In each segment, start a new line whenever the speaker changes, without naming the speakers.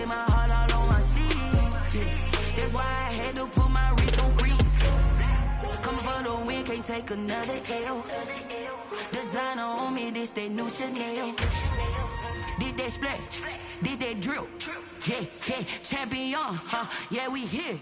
wear my heart all on my sleeve. Yeah. That's why I had to put my wrist on freeze. Coming for the win, can't take another L. Designer on me, this that new Chanel. Did that splash, did that drill. Yeah, yeah, champion, huh? Yeah, we here.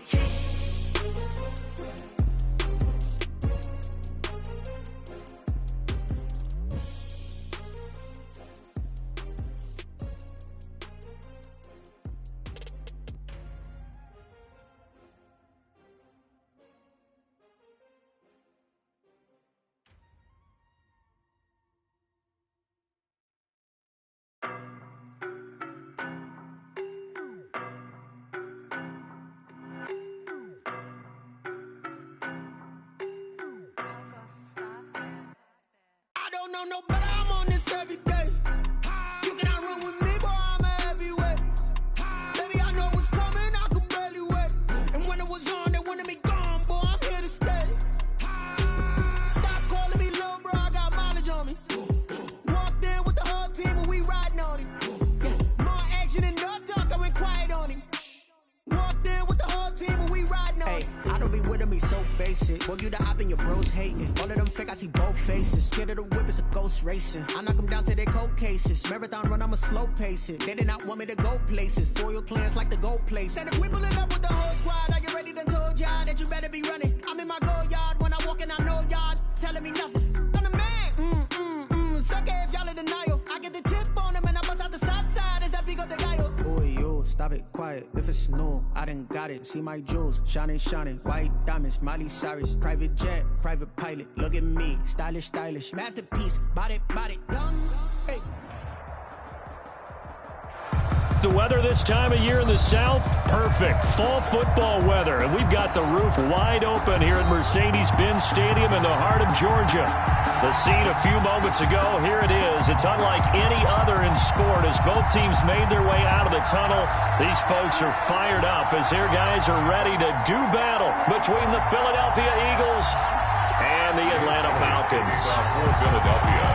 No, but I'm on this every day. You cannot run with me, boy, I'm a heavyweight. Baby, I know what's coming, I could barely wait. And when it was on, they wanted me gone, boy, I'm here to stay. Stop calling me little bro, I got mileage on me. Walked in with the whole team and we riding on him. More action and no talk, I went quiet on him. Walked in with the whole team and we riding on him.
I don't be with him, he's so basic. Boy, you the op and your bros hating. All of them fake, I see both faces. Scared of the whip, it's a ghost racing. I knock them down to their cold cases. Marathon run, I'ma slow pace it. They did not want me to go places. Foil plans like the gold place.
And if we pulling up with the whole squad, I get ready to told y'all that you better be running. I'm in my go yard, when I walk in, I know y'all telling me nothing. I'm the man, suck it if y'all in denial. I get the chip on them and I bust out the south side, is that big of the guy?
Boy, yo, stop it, quiet. If it's new, I done got it. See my jewels, shining, white diamonds, Miley Cyrus. Private jet, private pilot, look at me. Stylish, masterpiece, body, young, hey.
The weather this time of year in the South, perfect. Fall football weather, and we've got the roof wide open here at Mercedes-Benz Stadium in the heart of Georgia. The scene a few moments ago, here it is. It's unlike any other in sport as both teams made their way out of the tunnel. These folks are fired up as their guys are ready to do battle between the Philadelphia Eagles and the Atlanta Falcons.
For Philadelphia.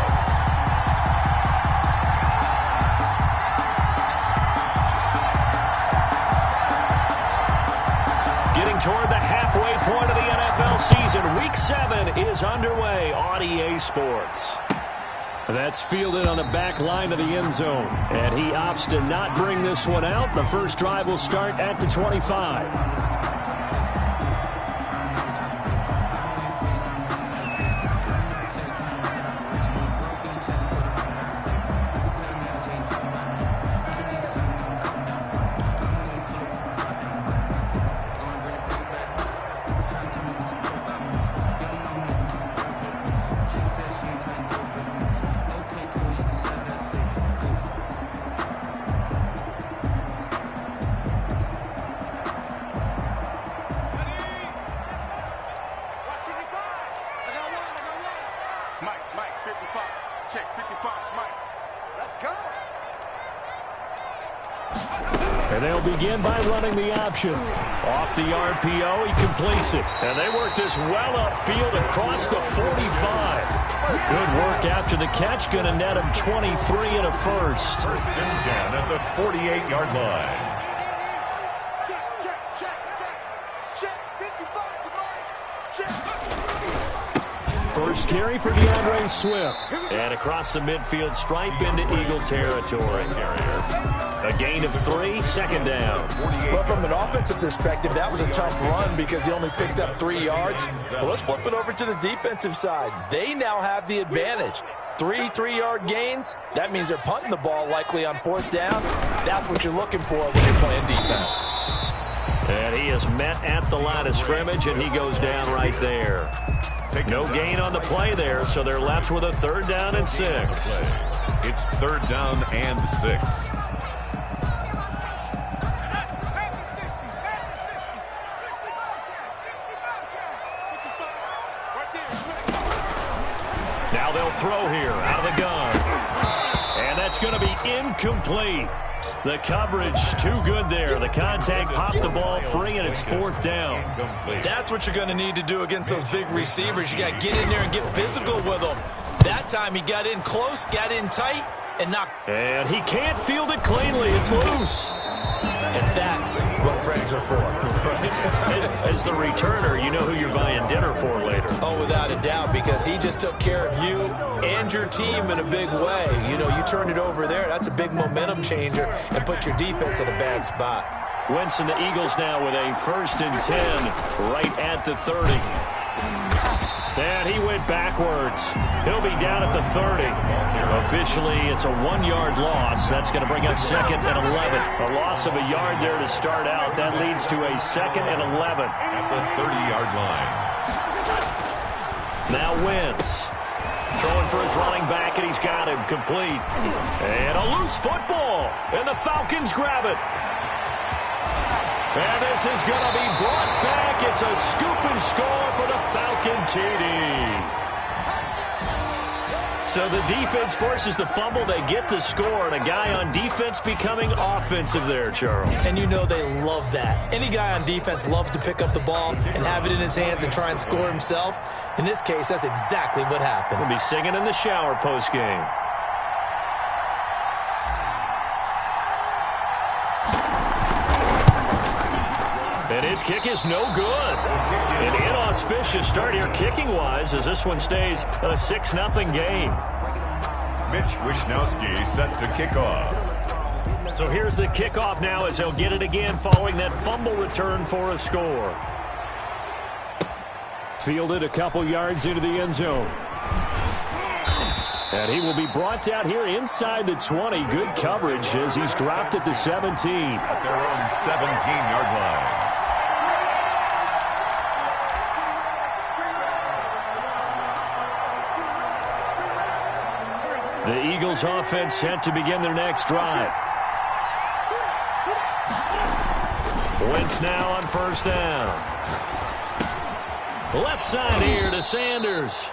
Toward the halfway point of the NFL season. Week 7 is underway on EA Sports. That's fielded on the back line of the end zone. And he opts to not bring this one out. The first drive will start at the 25. And they'll begin by running the option. Off the RPO, he completes it. And they work this well upfield across the 45. Good work after the catch. Going to net him 23 and a first.
First and 10 at the 48-yard line.
First carry for DeAndre Swift. And across the midfield stripe into Eagle territory. A gain of 3, second down.
Well, from an offensive perspective, that was a tough run because he only picked up 3 yards. Well, let's flip it over to the defensive side. They now have the advantage. 3 3-yard gains. That means they're punting the ball likely on 4th down. That's what you're looking for when you're playing defense.
And he is met at the line of scrimmage, and he goes down right there. No gain on the play there, so they're left with a 3rd down and 6.
It's 3rd down and 6.
Now they'll throw here out of the gun. And that's going to be incomplete. The coverage too good there. The contact popped the ball free, and it's 4th down.
That's what you're going to need to do against those big receivers. You got to get in there and get physical with them. That time he got in close, got in tight, and knocked.
And he can't field it cleanly. It's loose.
And that's what friends are for.
As the returner, you know who you're buying dinner for later.
Oh, without a doubt, because he just took care of you and your team in a big way. You know, you turned it over there. That's a big momentum changer and put your defense in a bad spot.
Wentz and the Eagles now with a 1st and 10 right at the 30. And he went backwards. He'll be down at the 30. Officially, it's a 1-yard loss. That's going to bring up 2nd and 11. A loss of a yard there to start out. That leads to a 2nd and 11.
At the 30-yard line.
Now Wentz. Throwing for his running back, and he's got him complete. And a loose football. And the Falcons grab it. And this is going to be brought back. It's a scoop and score for the Falcon TD. So the defense forces the fumble. They get the score, and a guy on defense becoming offensive there, Charles.
And you know they love that. Any guy on defense loves to pick up the ball and have it in his hands and try and score himself. In this case, that's exactly what happened.
We'll be singing in the shower postgame. And his kick is no good. An inauspicious start here kicking-wise as this one stays a 6-0 game.
Mitch Wishnowsky set to kick off.
So here's the kickoff now as he'll get it again following that fumble return for a score. Fielded a couple yards into the end zone. And he will be brought down here inside the 20. Good coverage as he's dropped at the 17.
At their own 17-yard line.
The Eagles offense set to begin their next drive. Wentz now on 1st down. Left side here to Sanders.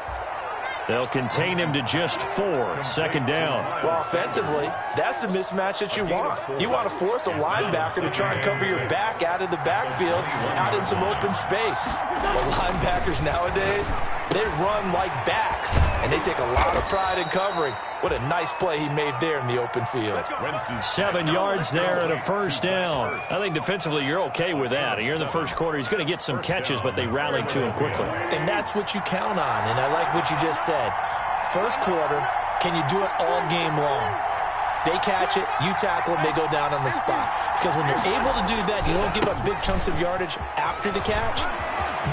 They'll contain him to just 4. 2nd down.
Well, offensively, that's the mismatch that you want. You want to force a linebacker to try and cover your back out of the backfield, out in some open space. But linebackers nowadays, they run like backs, and they take a lot of pride in covering. What a nice play he made there in the open field.
7 yards there and a 1st down. I think defensively you're okay with that. You're in the first quarter. He's going to get some catches, but they rallied to him quickly. And
that's what you count on, and I like what you just said. First quarter, can you do it all game long? They catch it, you tackle them, they go down on the spot. Because when you're able to do that, you don't give up big chunks of yardage after the catch.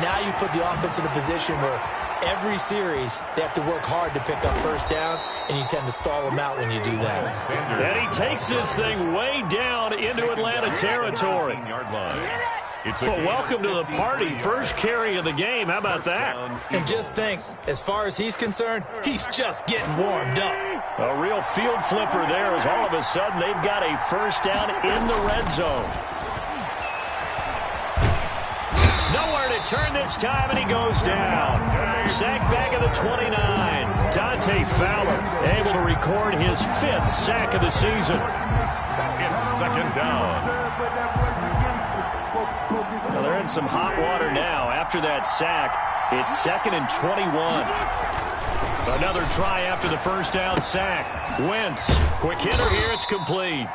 Now you put the offense in a position where every series they have to work hard to pick up 1st downs, and you tend to stall them out when you do that.
And he takes this thing way down into Atlanta territory. Well, welcome to the party. First carry of the game. How about that?
And just think, as far as he's concerned, he's just getting warmed up.
A real field flipper there as all of a sudden they've got a 1st down in the red zone. Nowhere to turn this time, and he goes down. Sacked back at the 29. Dante Fowler able to record his 5th sack of the season.
It's 2nd down.
Well, they're in some hot water now. After that sack, it's 2nd and 21. Another try after the 1st down sack. Wentz, quick hitter here. It's complete.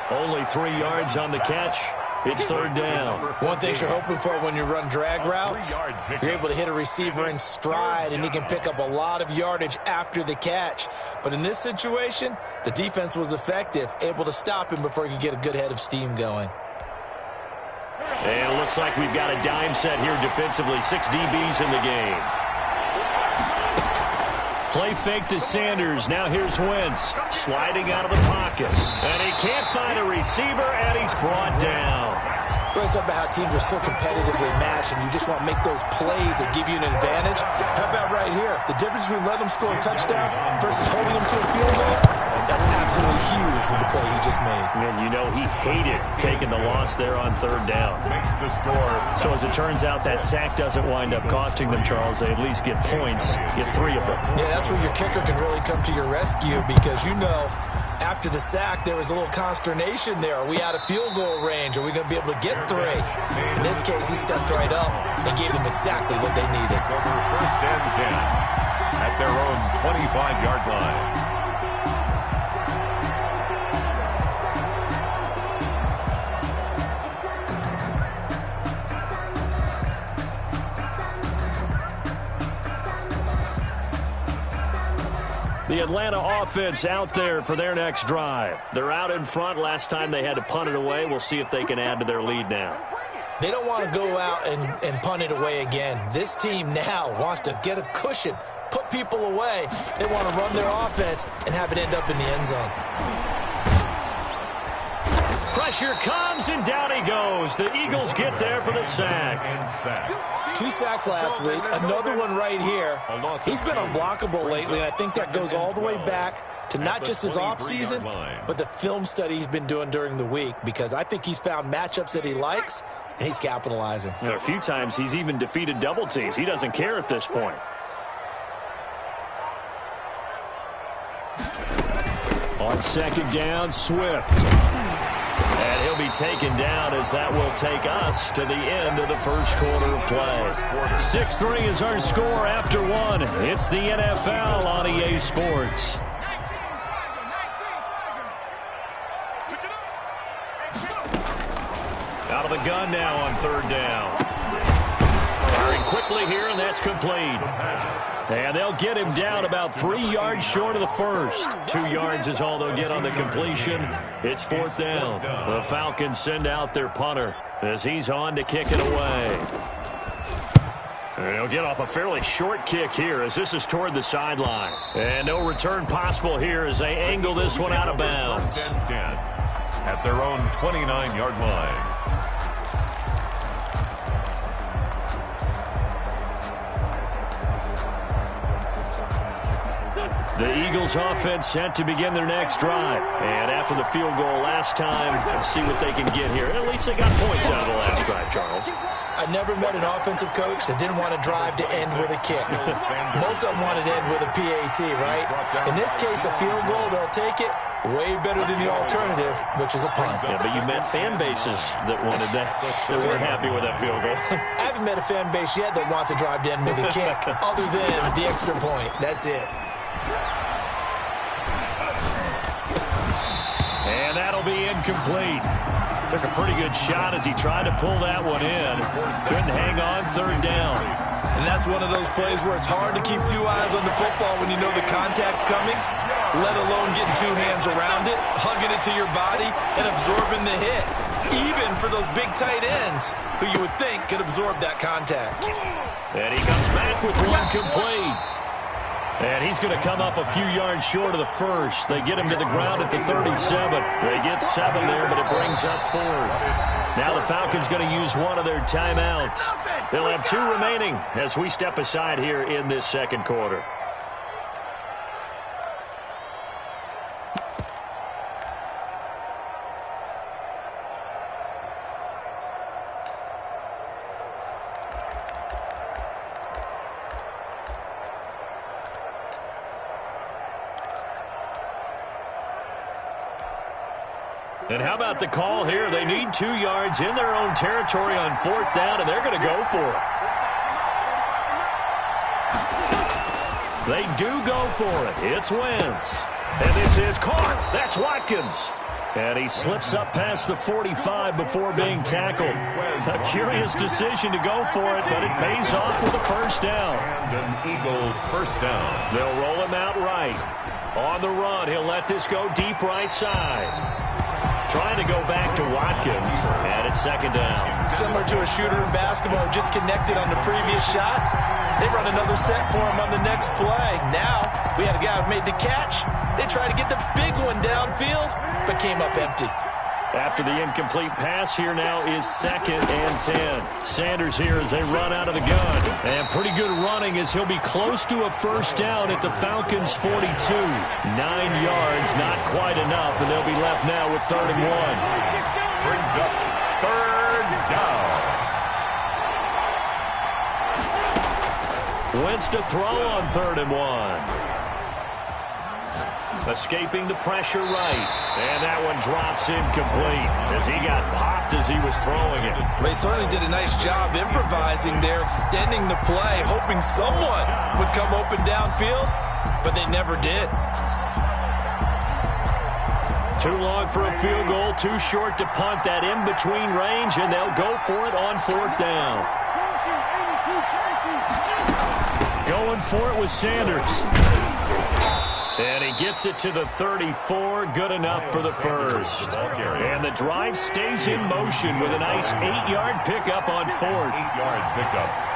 Only 3 yards on the catch. It's 3rd down.
One thing you're hoping for when you run drag routes, you're able to hit a receiver in stride, and he can pick up a lot of yardage after the catch. But in this situation, the defense was effective, able to stop him before he could get a good head of steam going.
And it looks like we've got a dime set here defensively. 6 DBs in the game. Play fake to Sanders. Now here's Wentz sliding out of the pocket. And he can't find a receiver, and he's brought down.
We're talking about how teams are so competitively matched, and you just want to make those plays that give you an advantage. How about right here? The difference between letting them score a touchdown versus holding them to a field goal, that's absolutely huge with the play he just made.
And you know he hated taking the loss there on 3rd down.
Makes the score.
So as it turns out, that sack doesn't wind up costing them, Charles. They at least get points, get 3 of them.
Yeah, that's where your kicker can really come to your rescue, because you know after the sack, there was a little consternation there. Are we out of field goal range? Are we going to be able to get 3? In this case, he stepped right up and gave them exactly what they needed.
Over 1st and 10 at their own 25-yard line.
The Atlanta offense out there for their next drive. They're out in front. Last time they had to punt it away. We'll see if they can add to their lead now.
They don't want to go out and punt it away again. This team now wants to get a cushion, put people away. They want to run their offense and have it end up in the end zone.
Pressure comes, and down he goes. The Eagles get there for the sack.
2 sacks last week, another one right here. He's been unblockable lately, and I think that goes all the way back to not just his offseason, but the film study he's been doing during the week, because I think he's found matchups that he likes, and he's capitalizing.
A few times he's even defeated double teams. He doesn't care at this point. On second down, Swift. And he'll be taken down as that will take us to the end of the first quarter of play. 6-3 is our score after 1. It's the NFL on EA Sports. Out of the gun now on third down. Firing quickly here, and that's complete. And they'll get him down about 3 yards short of the first. 2 yards is all they'll get on the completion. It's fourth down. The Falcons send out their punter as he's on to kick it away. And he'll get off a fairly short kick here as this is toward the sideline. And no return possible here as they angle this one out of bounds.
10-10 at their own 29-yard line.
The Eagles offense set to begin their next drive. And after the field goal last time, see what they can get here. At least they got points out of the last drive, Charles.
I never met an offensive coach that didn't want to drive to end with a kick. Most of them wanted to end with a PAT, right? In this case, a field goal, they'll take it. Way better than the alternative, which is a punt.
Yeah, but you met fan bases that wanted that. They weren't happy with that field goal.
I haven't met a fan base yet that wants to drive to end with a kick, other than the extra point. That's it.
And that'll be incomplete. Took a pretty good shot as he tried to pull that one in. Couldn't hang on third down.
And that's one of those plays where it's hard to keep 2 eyes on the football when you know the contact's coming, let alone getting 2 hands around it, hugging it to your body, and absorbing the hit. Even for those big tight ends who you would think could absorb that contact.
And he comes back with one complete. And he's going to come up a few yards short of the first. They get him to the ground at the 37. They get 7 there, but it brings up 4th. Now the Falcons going to use one of their timeouts. They'll have 2 remaining as we step aside here in this second quarter. And how about the call here? They need 2 yards in their own territory on 4th down, and they're going to go for it. They do go for it. It's Wentz. And this is caught. That's Watkins. And he slips up past the 45 before being tackled. A curious decision to go for it, but it pays off with a first down.
And an Eagle first down.
They'll roll him out right. On the run, he'll let this go deep right side. Trying to go back to Watkins, and it's second down.
Similar to a shooter in basketball who just connected on the previous shot. They run another set for him on the next play. Now, we had a guy who made the catch. They tried to get the big one downfield, but came up empty.
After the incomplete pass, here now is 2nd and 10. Sanders here as they run out of the gun. And pretty good running as he'll be close to a first down at the Falcons' 42. 9 yards, not quite enough, and they'll be left now with 3rd and 1.
Brings up 3rd down.
Wentz to throw on 3rd and 1. Escaping the pressure right. And that one drops incomplete as he got popped as he was throwing it.
They certainly did a nice job improvising there, extending the play, hoping someone would come open downfield, but they never did.
Too long for a field goal, too short to punt that in-between range, and they'll go for it on 4th down. Going for it with Sanders. And he gets it to the 34, good enough for the first. And the drive stays in motion with a nice 8-yard pickup on fourth.
8 yards pickup.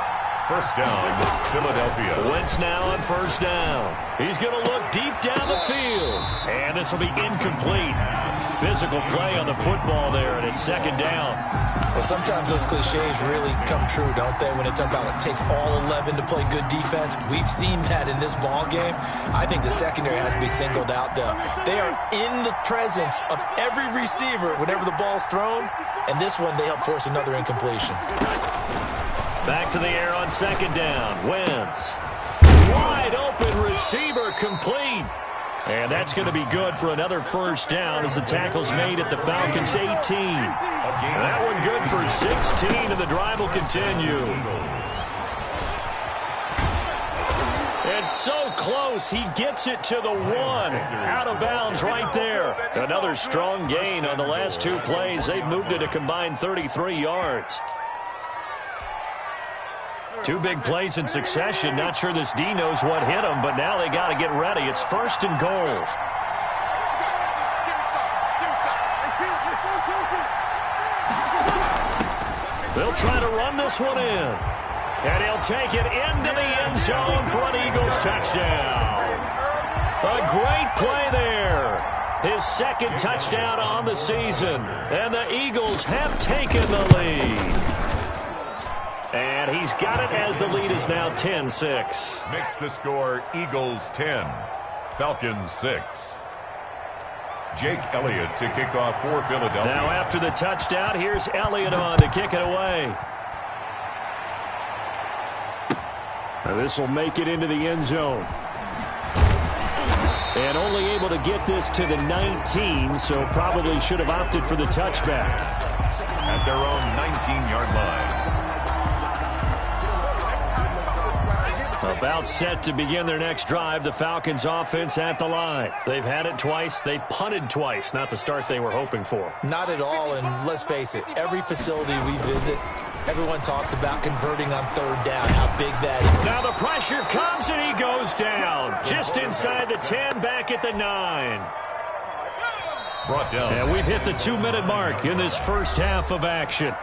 First down, Philadelphia.
Wentz now on first down. He's going to look deep down the field. And this will be incomplete. Physical play on the football there, and it's second down.
Well, sometimes those cliches really come true, don't they? When they talk about it takes all 11 to play good defense. We've seen that in this ball game. I think the secondary has to be singled out, though. They are in the presence of every receiver whenever the ball's thrown, and this one they help force another incompletion.
Back to the air on second down. Wentz. Wide open receiver complete. And that's going to be good for another first down as the tackle's made at the Falcons' 18. And that one good for 16, and the drive will continue. It's so close. He gets it to the 1. Out of bounds right there. Another strong gain on the last 2 plays. They've moved it a combined 33 yards. 2 big plays in succession. Not sure this D knows what hit him, but now they got to get ready. It's first and goal. They'll try to run this one in. And he'll take it into the end zone for an Eagles touchdown. A great play there. His second touchdown on the season. And the Eagles have taken the lead. And he's got it as the lead is now 10-6.
Makes the score Eagles 10, Falcons 6. Jake Elliott to kick off for Philadelphia.
Now after the touchdown, here's Elliott on to kick it away. This will make it into the end zone. And only able to get this to the 19, so probably should have opted for the touchback.
At their own 19-yard line.
About set to begin their next drive, the Falcons offense at the line. They've had it twice. They've punted twice. Not the start they were hoping for.
Not at all, and let's face it, every facility we visit, everyone talks about converting on third down, how big that is.
Now the pressure comes and he goes down. Just inside the 10, back at the 9.
Brought down.
And we've hit the 2-minute mark in this first half of action.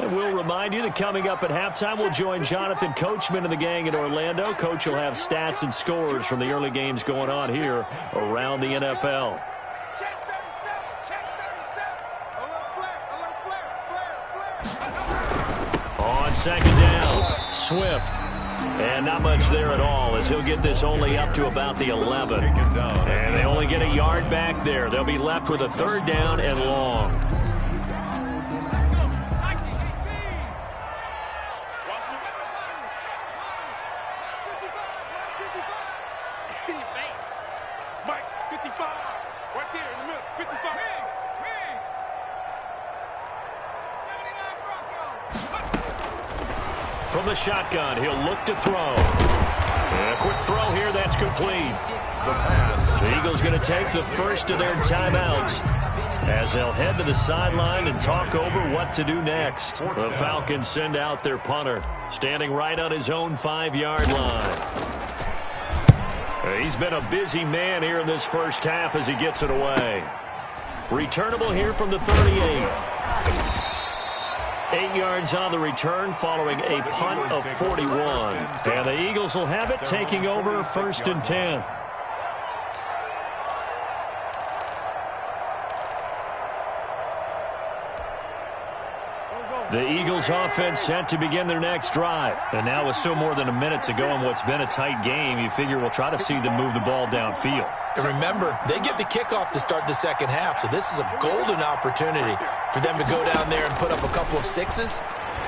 And we'll remind you that coming up at halftime, we'll join Jonathan Coachman and the gang in Orlando. Coach will have stats and scores from the early games going on here around the NFL. On second down, Swift. And not much there at all as he'll get this only up to about the 11. And they only get a yard back there. They'll be left with a third down and long. From the shotgun, he'll look to throw. And a quick throw here, that's complete. The Eagles going to take the first of their timeouts as they'll head to the sideline and talk over what to do next. The Falcons send out their punter, standing right on his own 5-yard line. He's been a busy man here in this first half as he gets it away. Returnable here from the 38. 8 yards on the return following a punt of 41. And the Eagles will have it, taking over first and 10. The Eagles offense set to begin their next drive. And now with still more than a minute to go in what's been a tight game, you figure we'll try to see them move the ball downfield.
And remember, they get the kickoff to start the second half, so this is a golden opportunity for them to go down there and put up a couple of sixes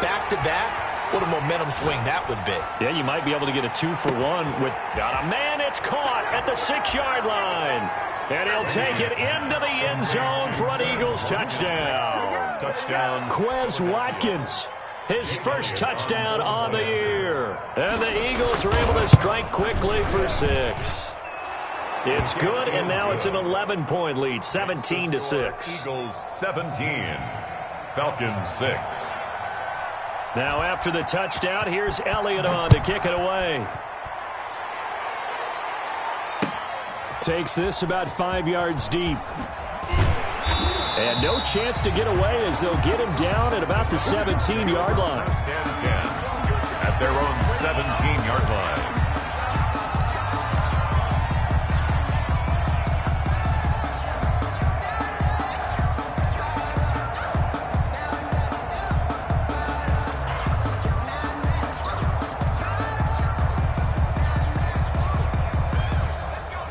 back-to-back. What a momentum swing that would be.
Yeah, you might be able to get a 2-for-1 with got a man. It's caught at the 6-yard line. And he'll take it into the end zone for an Eagles touchdown.
Touchdown.
Quez Watkins, his first touchdown on the year. And the Eagles are able to strike quickly for 6. It's good, and now it's an 11-point lead, 17-6.
Eagles 17, Falcons 6.
Now after the touchdown, here's Elliott on to kick it away. takes this about 5 yards deep. And no chance to get away as they'll get him down at about the 17-yard line.
Stand 10 at their own 17-yard line.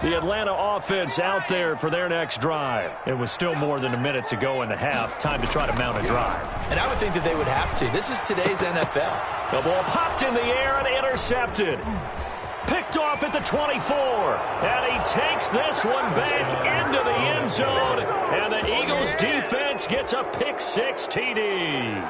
The Atlanta offense out there for their next drive. It was still more than a minute to go in the half. Time to try to mount a drive.
And I would think that they would have to. This is today's NFL.
The ball popped in the air and intercepted. Picked off at the 24. And he takes this one back into the end zone. And the Eagles defense gets a pick six TD.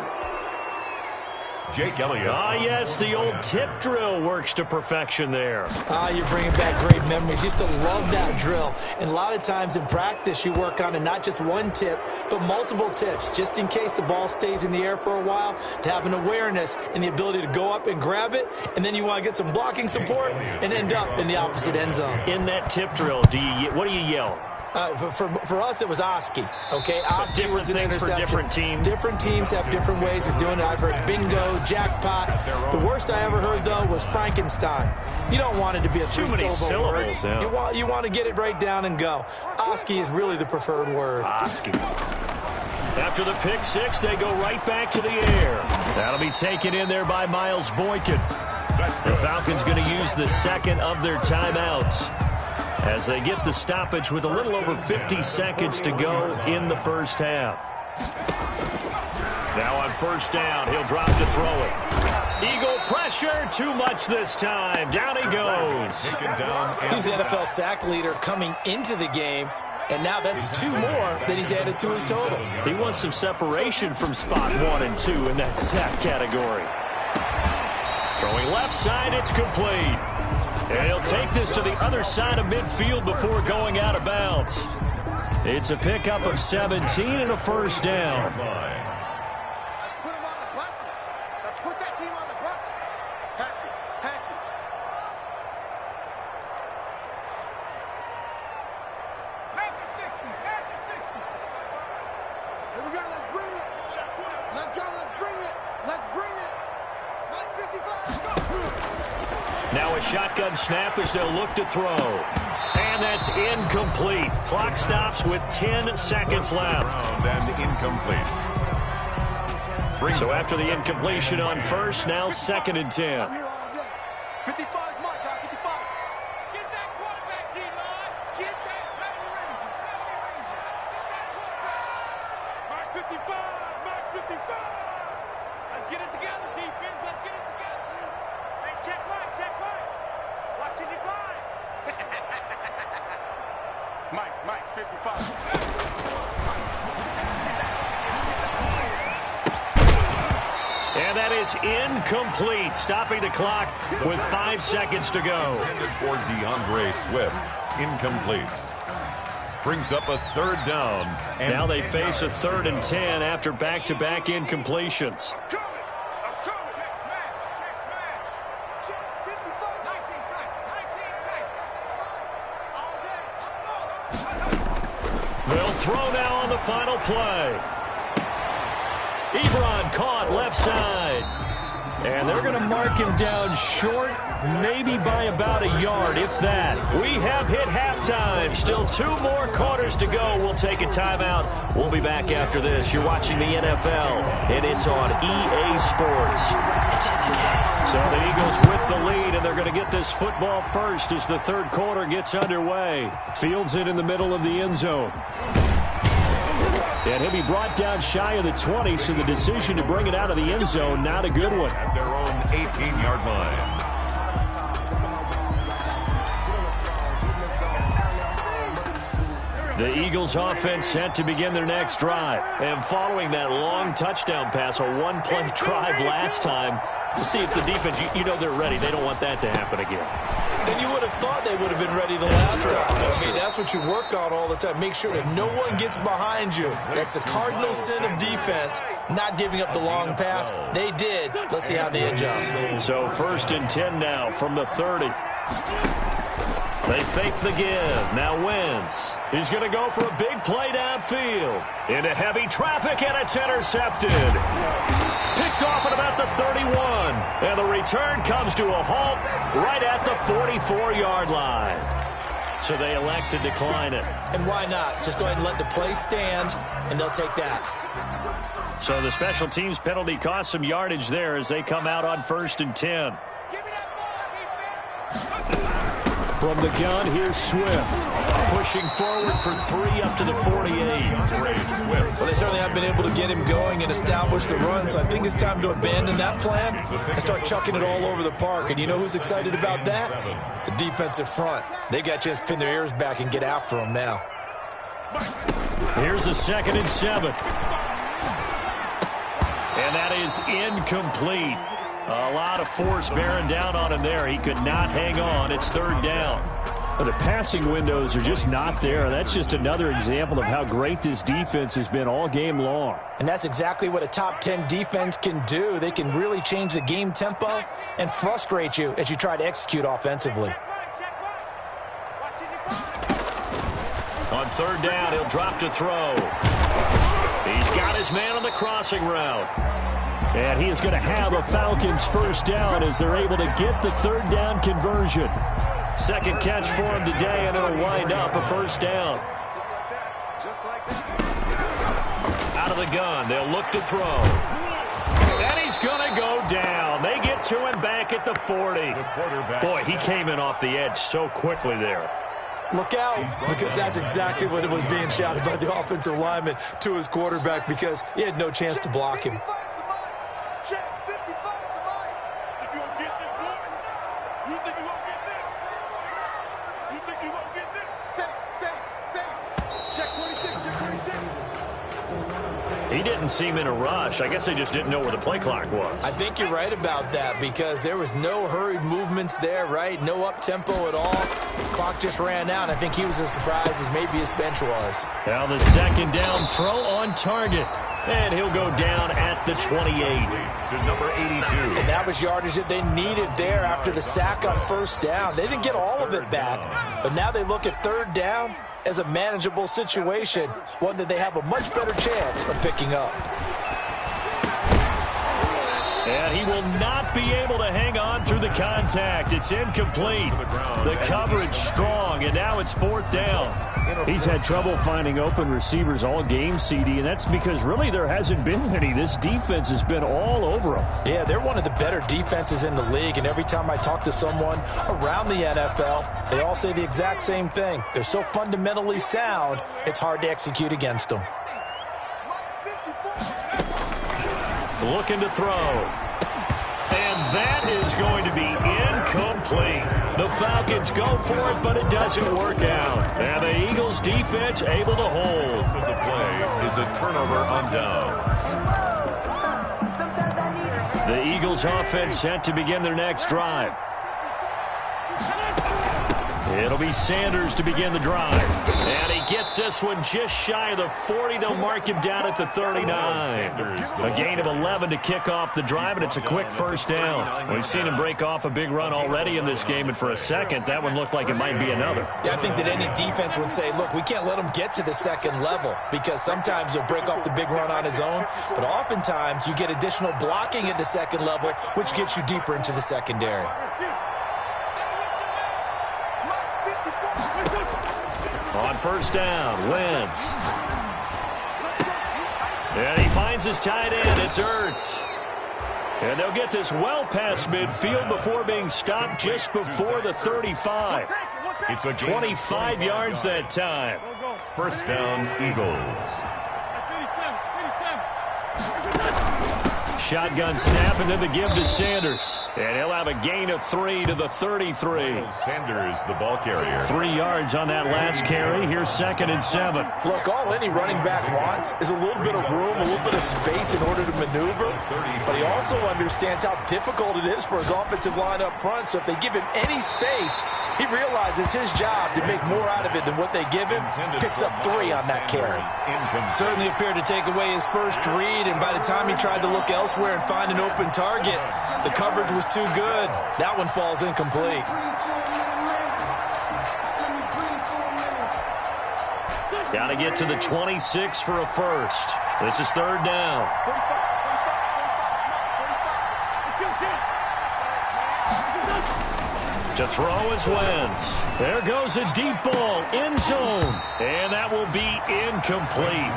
Jake Elliott.
Ah, yes, the old tip drill works to perfection there.
You're bringing back great memories. Used to love that drill. And a lot of times in practice, you work on it, not just one tip, but multiple tips, just in case the ball stays in the air for a while, to have an awareness and the ability to go up and grab it, and then you want to get some blocking support and end up in the opposite end zone.
In that tip drill, what do you yell?
For us, it was Oski. Okay, Oski was an interception.
For different teams.
Different teams have different ways of doing it. I've heard bingo, jackpot. The worst I ever heard, though, was Frankenstein. You don't want it to be a three-syllable word.
Yeah.
You want to get it right down and go. Oski is really the preferred word.
Oski. After the pick six, they go right back to the air. That'll be taken in there by Miles Boykin. The Falcons going to use the second of their timeouts as they get the stoppage with a little over 50 seconds to go in the first half. Now on first down, he'll drop to throw it. Eagle pressure, too much this time. Down he goes.
He's the NFL sack leader coming into the game, and now that's two more that he's added to his total.
He wants some separation from spot 1 and 2 in that sack category. Throwing left side, it's complete. And he'll take this to the other side of midfield before going out of bounds. It's a pickup of 17 and a first down.
Let's put him on the buses. Let's put that team on the bus. Patch it. Patch it. Back to 60. Back to 60. Here we go. Let's bring it. Let's go. Let's bring it. Let's bring it. Mike 55. Go.
Now a shotgun snap as they'll look to throw. And that's incomplete. Clock stops with 10 seconds left.
And incomplete.
So after the incompletion on first, now 2nd and 10.
I'm here all day. 55 is my guy. 55. Get that quarterback, D-line. Get that 70 Rangers. 70 Rangers. Get that quarterback. Mark 55. Mark 55. Let's get it together, defense. Let's get it together. Hey, check right. Check right. Watch it divide. Mike 55.
And that is incomplete, stopping the clock with 5 seconds to go.
Intended for DeAndre Swift. Incomplete. Brings up a third down. And
now they face a 3rd and 10 after back-to-back incompletions. They'll throw now on the final play. Ebron caught left side. And they're going to mark him down short, maybe by about a yard, if that. We have hit halftime. Still 2 more quarters to go. We'll take a timeout. We'll be back after this. You're watching the NFL, and it's on EA Sports. It's in the game. So the Eagles with the lead, and they're going to get this football first as the 3rd quarter gets underway. Fields it in the middle of the end zone. And he'll be brought down shy of the 20, so the decision to bring it out of the end zone, not a good one.
At their own 18-yard line.
The Eagles offense set to begin their next drive. And following that long touchdown pass, a one-play drive last time, to see if the defense, you know they're ready. They don't want that to happen again.
And you would have thought they would have been ready the last time. I mean, that's what you work on all the time. Make sure that no one gets behind you. That's the cardinal sin of defense, not giving up the long pass. They did. Let's see how they adjust.
So 1st and 10 now from the 30. They fake the give. Now Wentz. He's going to go for a big play downfield. Into heavy traffic, and it's intercepted. Picked off at about the 31. And the return comes to a halt right at the 44-yard line. So they elect to decline it.
And why not? Just go ahead and let the play stand, and they'll take that.
So the special teams penalty cost some yardage there as they come out on 1st and 10. From the gun, here's Swift. Pushing forward for 3 up to the 48.
Well, they certainly have been able to get him going and establish the run, so I think it's time to abandon that plan and start chucking it all over the park. And you know who's excited about that? The defensive front. They got a chance to pin their ears back and get after him now.
Here's a 2nd and 7. And that is incomplete. A lot of force bearing down on him there. He could not hang on. It's 3rd down.
But the passing windows are just not there. That's just another example of how great this defense has been all game long.
And that's exactly what a top 10 defense can do. They can really change the game tempo and frustrate you as you try to execute offensively.
On 3rd down, he'll drop to throw. He's got his man on the crossing route.
And he is going to have a Falcons 1st down as they're able to get the 3rd down conversion.
2nd catch for him today, and it'll wind up a 1st down. Out of the gun, they'll look to throw. And he's going to go down. They get to him back at the 40. Boy, he came in off the edge so quickly there.
Look out, because that's exactly what it was being shouted by the offensive lineman to his quarterback, because he had no chance to block him.
He didn't seem in a rush. I guess they just didn't know where the play clock was.
I think you're right about that, because there was no hurried movements there, right? No up-tempo at all. The clock just ran out. I think he was as surprised as maybe his bench was.
Now the 2nd down throw on target. And he'll go down at the 28.
To number 82.
And that was yardage that they needed there after the sack on 1st down. They didn't get all of it back, but now they look at 3rd down as a manageable situation, one that they have a much better chance of picking up.
And he will not be able to hang on through the contact. It's incomplete. The coverage strong, and now it's 4th down.
He's had trouble finding open receivers all game, CD, and that's because really there hasn't been any. This defense has been all over them.
Yeah, they're one of the better defenses in the league, and every time I talk to someone around the NFL, they all say the exact same thing. They're so fundamentally sound, it's hard to execute against them.
Looking to throw. And that is going to be incomplete. The Falcons go for it, but it doesn't work out. And the Eagles defense able to hold.
The play is a turnover on downs.
The Eagles offense set to begin their next drive. It'll be Sanders to begin the drive. And he gets this one just shy of the 40. They'll mark him down at the 39. A gain of 11 to kick off the drive, and it's a quick 1st down. We've seen him break off a big run already in this game, and for a second, that one looked like it might be another.
Yeah, I think that any defense would say, look, we can't let him get to the 2nd level, because sometimes he'll break off the big run on his own, but oftentimes you get additional blocking at the 2nd level, which gets you deeper into the secondary.
On 1st down, Wentz. And he finds his tight end. It's Ertz. And they'll get this well past midfield before being stopped just before the 35.
It's a
25 yards that time.
1st down, Eagles.
Shotgun snap, and then the give to Sanders. And he'll have a gain of 3 to the 33.
Sanders, the ball carrier.
3 yards on that last carry. Here's 2nd and 7.
Look, all any running back wants is a little bit of room, a little bit of space in order to maneuver. But he also understands how difficult it is for his offensive line up front. So if they give him any space, he realizes his job to make more out of it than what they give him. Picks up 3 on that carry. Certainly appeared to take away his first read, and by the time he tried to look elsewhere and find an open target, the coverage was too good. That one falls incomplete.
Got to get to the 26 for a first. This is third down. To throw is Wentz. There goes a deep ball, end zone, and that will be incomplete.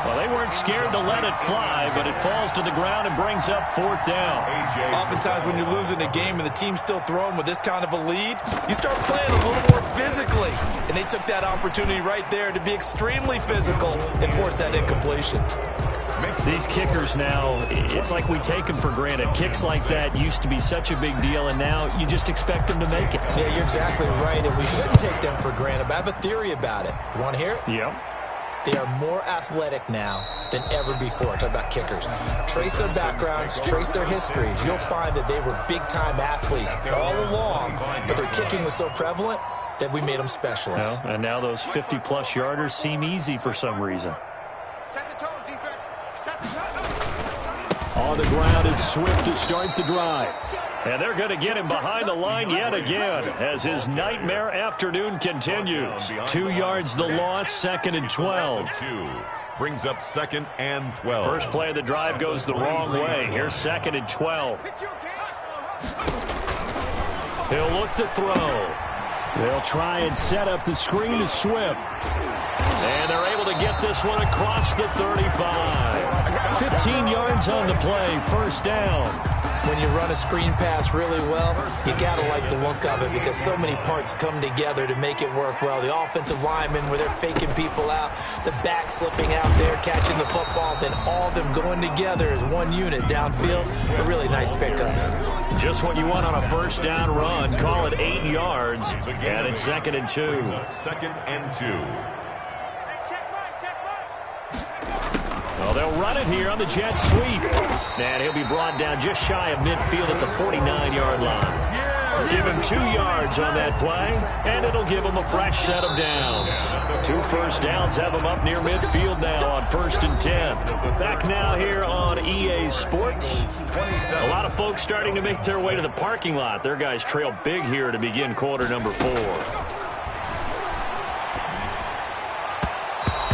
Well, they weren't scared to let it fly, but it falls to the ground and brings up fourth down.
Oftentimes when you're losing a game and the team's still throwing with this kind of a lead, you start playing a little more physically. And they took that opportunity right there to be extremely physical and force that incompletion.
These kickers now, it's like we take them for granted. Kicks like that used to be such a big deal, and now you just expect them to make it.
Yeah, you're exactly right, and we shouldn't take them for granted. But I have a theory about it. You want to hear it?
Yep.
They are more athletic now than ever before. Talk about kickers. Trace their backgrounds, trace their histories. You'll find that they were big-time athletes all along, but their kicking was so prevalent that we made them specialists.
Well, and now those 50-plus yarders seem easy for some reason. On the ground, it's Swift to start the drive. And they're going to get him behind the line yet again as his nightmare afternoon continues. 2 yards the loss, 2nd and 12.
Brings up 2nd and 12.
First play of the drive goes the wrong way. Here's 2nd and 12. He'll look to throw. They'll try and set up the screen to Swift. And they're able to get this one across the 35. 15 yards on the play, first down.
When you run a screen pass really well, you got to like the look of it because so many parts come together to make it work well. The offensive linemen where they're faking people out, the back slipping out there, catching the football, then all of them going together as one unit downfield. A really nice pickup.
Just what you want on a first down run. Call it 8 yards, and it's 2nd and 2.
2nd and 2.
Well, they'll run it here on the jet sweep. And he'll be brought down just shy of midfield at the 49-yard line. Give him 2 yards on that play, and it'll give him a fresh set of downs. 2 first downs have him up near midfield now on 1st and 10. Back now here on EA Sports. A lot of folks starting to make their way to the parking lot. Their guys trail big here to begin quarter number 4.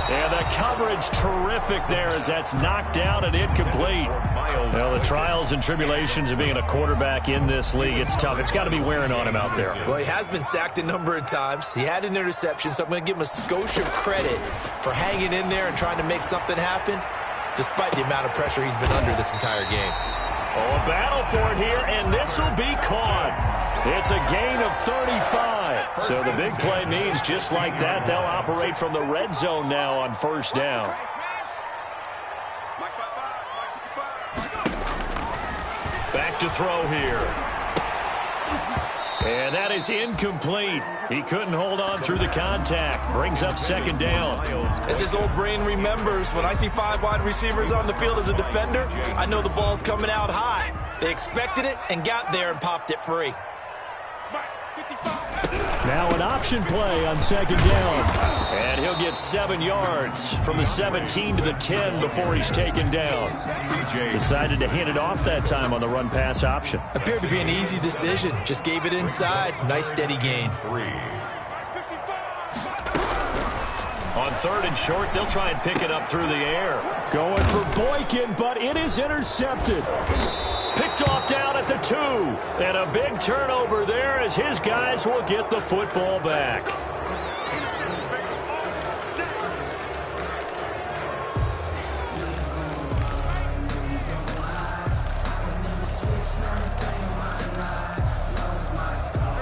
And the coverage terrific there as that's knocked down and incomplete. Well, the trials and tribulations of being a quarterback in this league, it's tough. It's got to be wearing on him out there.
Well, he has been sacked a number of times. He had an interception, so I'm going to give him a skosh of credit for hanging in there and trying to make something happen, despite the amount of pressure he's been under this entire game.
Oh, a battle for it here, and this will be caught. It's a gain of 35. So the big play means just like that, they'll operate from the red zone now on first down. Back to throw here. And that is incomplete. He couldn't hold on through the contact. Brings up 2nd down.
As his old brain remembers, when I see 5 wide receivers on the field as a defender, I know the ball's coming out high. They expected it and got there and popped it free.
Now an option play on 2nd down. And he'll get 7 yards from the 17 to the 10 before he's taken down. Decided to hand it off that time on the run-pass option.
Appeared to be an easy decision. Just gave it inside. Nice steady gain.
On 3rd and short, they'll try and pick it up through the air. Going for Boykin, but it is intercepted. Picked off down at the 2. And a big turnover there as his guys will get the football back.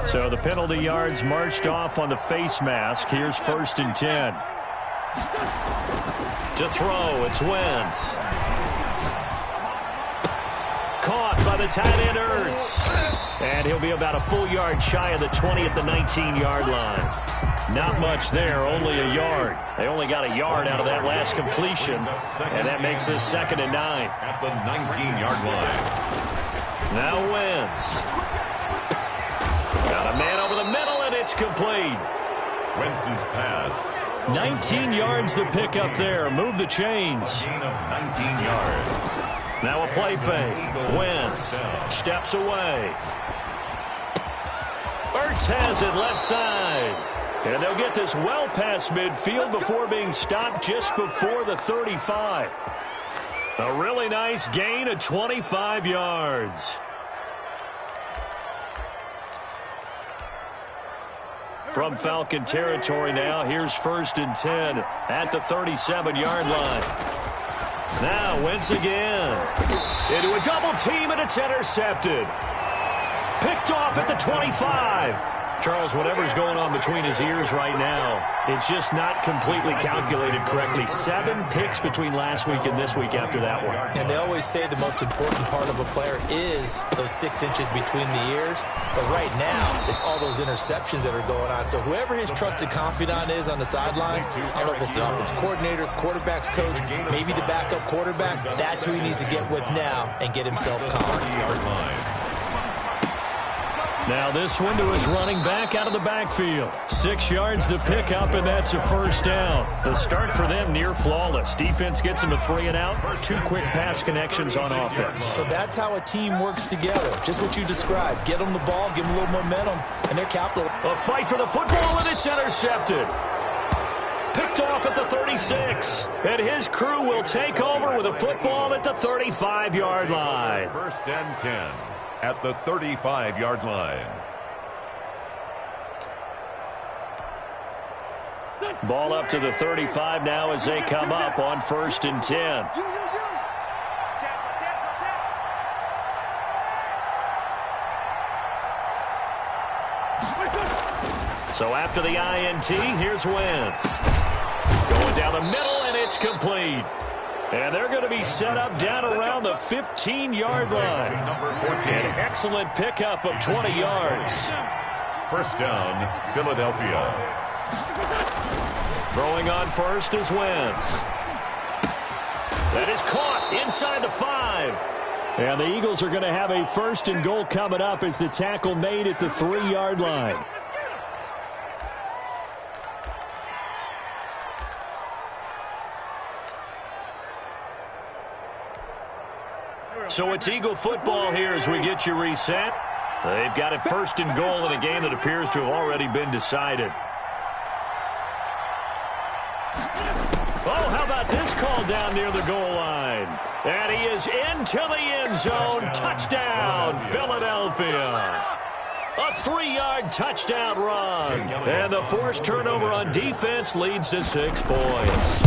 So the penalty yards marched off on the face mask. Here's 1st and 10. To throw, it's Wentz. Caught by the tight end, Ertz. And he'll be about a full yard shy of the 20 at the 19-yard line. Not much there, only a yard. They only got a yard out of that last completion, and that makes this 2nd and 9.
At the 19-yard line.
Now Wentz. Got a man over the middle, and it's complete.
Wentz's pass.
19 yards the pick up there. Move the chains.
Gain of 19 yards.
Now a play fake. Wentz steps away. Ertz has it left side. And they'll get this well past midfield before being stopped just before the 35. A really nice gain of 25 yards. From Falcon territory now, here's 1st and 10 at the 37-yard line. Now, Wentz again. Into a double team, and it's intercepted. Picked off at the 25. Charles, whatever's going on between his ears right now, it's just not completely calculated correctly. 7 picks between last week and this week after that one.
And they always say the most important part of a player is those 6 inches between the ears. But right now, it's all those interceptions that are going on. So whoever his trusted confidant is on the sidelines, I don't know if it's the offensive coordinator, the quarterback's coach, maybe the backup quarterback, that's who he needs to get with now and get himself calm.
Now this one to his running back out of the backfield. 6 yards to pick up, and that's a 1st down. The start for them near flawless. Defense gets them a 3 and out. 2 quick pass connections on offense.
So that's how a team works together. Just what you described. Get them the ball, give them a little momentum, and they're capital.
A fight for the football, and it's intercepted. Picked off at the 36. And his crew will take over with a football at the 35-yard line.
1st and 10. At the 35-yard line.
Ball up to the 35 now as they come up on 1st and 10. So after the INT, here's Wentz. Going down the middle, and it's complete. And they're going to be set up down around the 15-yard line. An excellent pickup of 20 yards.
1st down, Philadelphia.
Throwing on 1st is Wentz. That is caught inside the 5. And the Eagles are going to have a 1st and goal coming up as the tackle made at the 3-yard line. So it's Eagle football here as we get you reset. They've got it 1st and goal in a game that appears to have already been decided. Oh, how about this call down near the goal line? And he is into the end zone. Touchdown, Philadelphia. A 3-yard touchdown run. And the forced turnover on defense leads to 6 points.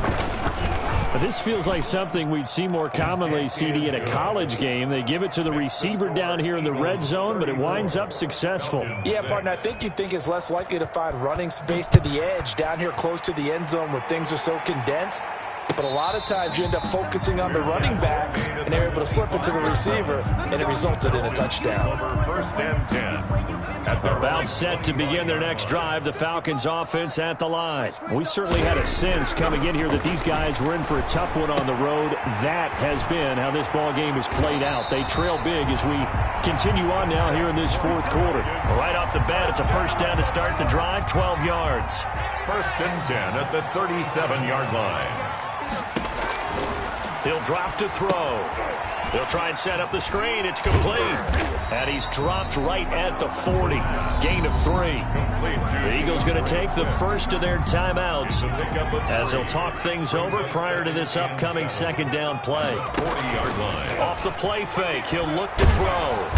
This feels like something we'd see more commonly, CD, in a college game. They give it to the receiver down here in the red zone, but it winds up successful.
Yeah, partner, I think you'd think it's less likely to find running space to the edge down here close to the end zone where things are so condensed. But a lot of times you end up focusing on the running backs, and they're able to slip it to the receiver, and it resulted in a touchdown.
1st and 10.
About set to begin their next drive, the Falcons offense at the line. We certainly had a sense coming in here that these guys were in for a tough one on the road. That has been how this ball game has played out. They trail big as we continue on now here in this 4th quarter. Right off the bat, it's a 1st down to start the drive, 12 yards.
1st and 10 at the 37-yard line.
He'll drop to throw. He'll try and set up the screen. It's complete. And he's dropped right at the 40. Gain of 3. The Eagles going to take the 1st of their timeouts as they'll talk things over prior to this upcoming 2nd down play.
40-yard line.
Off the play fake, he'll look to throw.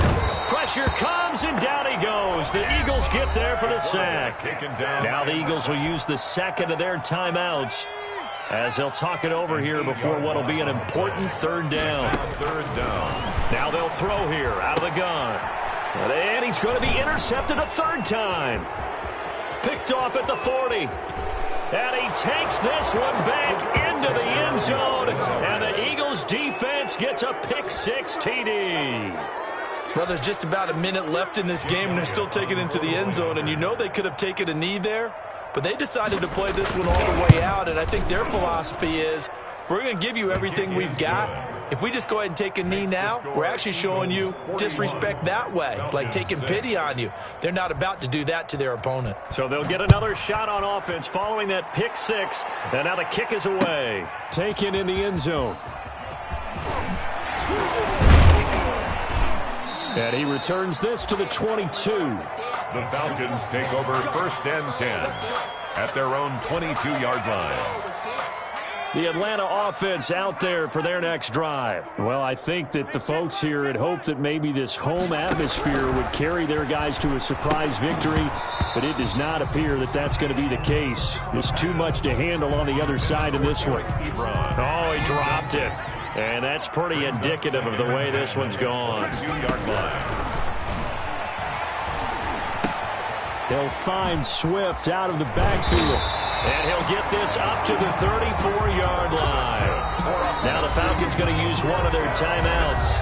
Pressure comes, and down he goes. The Eagles get there for the sack. Now the Eagles will use the 2nd of their timeouts as they'll talk it over here before what will be an important 3rd down.
3rd down.
Now they'll throw here out of the gun. And he's going to be intercepted a 3rd time. Picked off at the 40. And he takes this one back into the end zone. And the Eagles defense gets a pick-6 TD.
Well, there's just about a minute left in this game, and they're still taking it into the end zone. And you know they could have taken a knee there. But they decided to play this one all the way out, and I think their philosophy is we're going to give you everything we've got. If we just go ahead and take a knee now, we're actually showing you disrespect that way, like taking pity on you. They're not about to do that to their opponent.
So they'll get another shot on offense following that pick-6, and now the kick is away.
Taken in the end zone. And he returns this to the 22.
The Falcons take over 1st and 10 at their own 22-yard line.
The Atlanta offense out there for their next drive. Well, I think that the folks here had hoped that maybe this home atmosphere would carry their guys to a surprise victory, but it does not appear that that's going to be the case. There's too much to handle on the other side of this one. Oh, he dropped it. And that's pretty indicative of the way this one's gone.
2-yard line.
He'll find Swift out of the backfield. And he'll get this up to the 34-yard line. Now the Falcons going to use one of their timeouts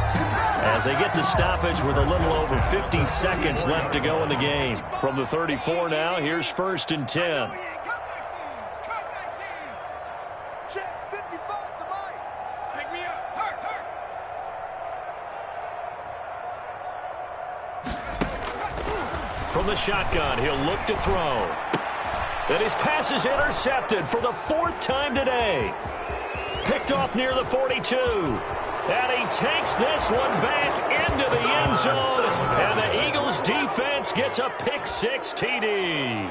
as they get the stoppage with a little over 50 seconds left to go in the game. From the 34 now, here's 1st and 10. From the shotgun, he'll look to throw. And his pass is intercepted for the 4th time today. Picked off near the 42. And he takes this one back into the end zone. And the Eagles defense gets a pick-6 TD.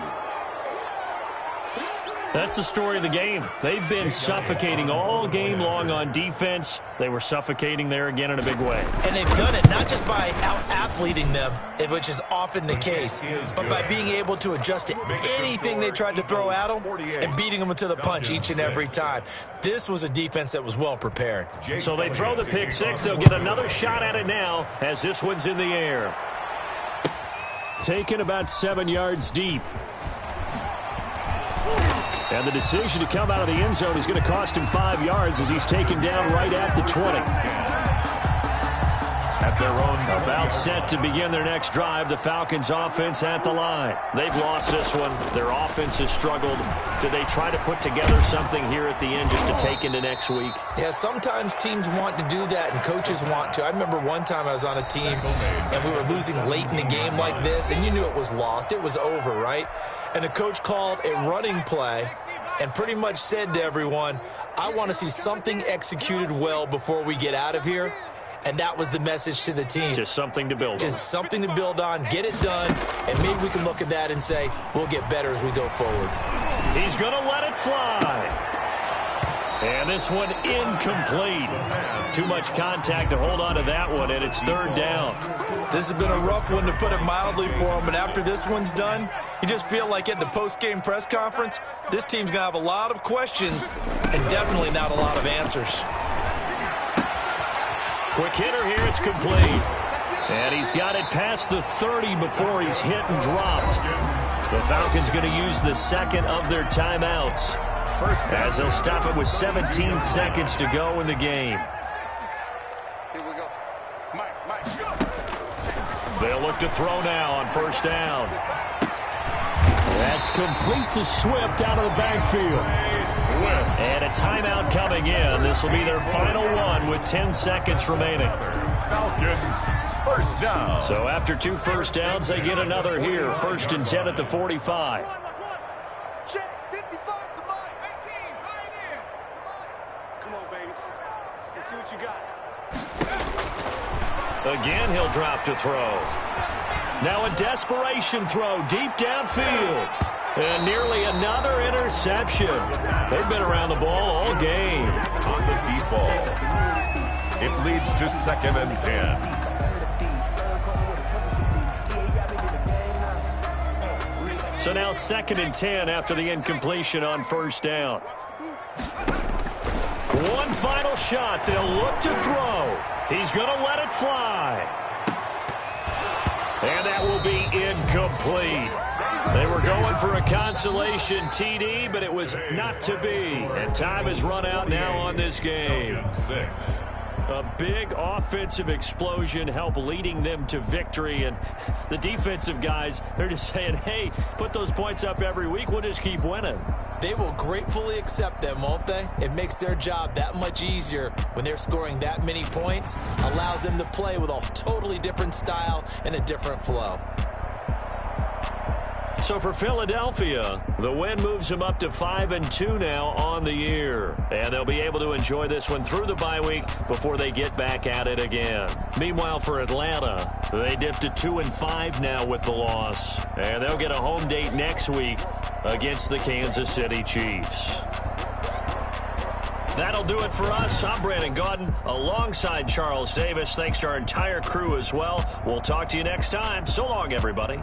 That's the story of the game. They've been suffocating all game long on defense. They were suffocating there again in a big way.
And they've done it not just by out-athleting them, which is often the case, but by being able to adjust to anything they tried to throw at them and beating them to the punch each and every time. This was a defense that was well prepared.
So they throw the pick-6. They'll get another shot at it now as this one's in the air. Taken about 7 yards deep. And the decision to come out of the end zone is going to cost him 5 yards as he's taken down right at the 20.
At their own
about set to begin their next drive, the Falcons offense at the line. They've lost this one. Their offense has struggled. Do they try to put together something here at the end just to take into next week?
Yeah, sometimes teams want to do that and coaches want to. I remember one time I was on a team and we were losing late in the game like this, and you knew it was lost. It was over, right? And the coach called a running play and pretty much said to everyone, I want to see something executed well before we get out of here. And that was the message to the team.
Just something to build on.
Just something to build on, get it done, and maybe we can look at that and say, we'll get better as we go forward.
He's going to let it fly. And this one incomplete. Too much contact to hold on to that one, and it's 3rd down.
This has been a rough one, to put it mildly, for him. But after this one's done, you just feel like at the post-game press conference, this team's going to have a lot of questions and definitely not a lot of answers.
Quick hitter here, it's complete. And he's got it past the 30 before he's hit and dropped. The Falcons going to use the second of their timeouts as they'll stop it with 17 seconds to go in the game. They'll look to throw now on 1st down. That's complete to Swift out of the backfield. And a timeout coming in. This will be their final one with 10 seconds remaining.
Falcons, 1st down.
So after 2 first downs, they get another here. 1st and 10 at the 45.
Check, 55 to Mike. 18, pioneer. Come on, baby. Let's see what you got.
Again, he'll drop to throw. Now a desperation throw deep downfield. And nearly another interception. They've been around the ball all game.
On the deep ball. It leads to 2nd and 10.
So now 2nd and 10 after the incompletion on 1st down. One final shot. They'll look to throw. He's going to let it fly. And that will be incomplete. They were going for a consolation TD, but it was not to be. And time has run out now on this game.
6.
A big offensive explosion helped leading them to victory. And the defensive guys, they're just saying, hey, put those points up every week. We'll just keep winning.
They will gratefully accept them, won't they? It makes their job that much easier when they're scoring that many points. Allows them to play with a totally different style and a different flow.
So for Philadelphia, the win moves them up to 5-2 now on the year. And they'll be able to enjoy this one through the bye week before they get back at it again. Meanwhile, for Atlanta, they dipped to 2-5 now with the loss. And they'll get a home date next week against the Kansas City Chiefs. That'll do it for us. I'm Brandon Gaudin alongside Charles Davis. Thanks to our entire crew as well. We'll talk to you next time. So long, everybody.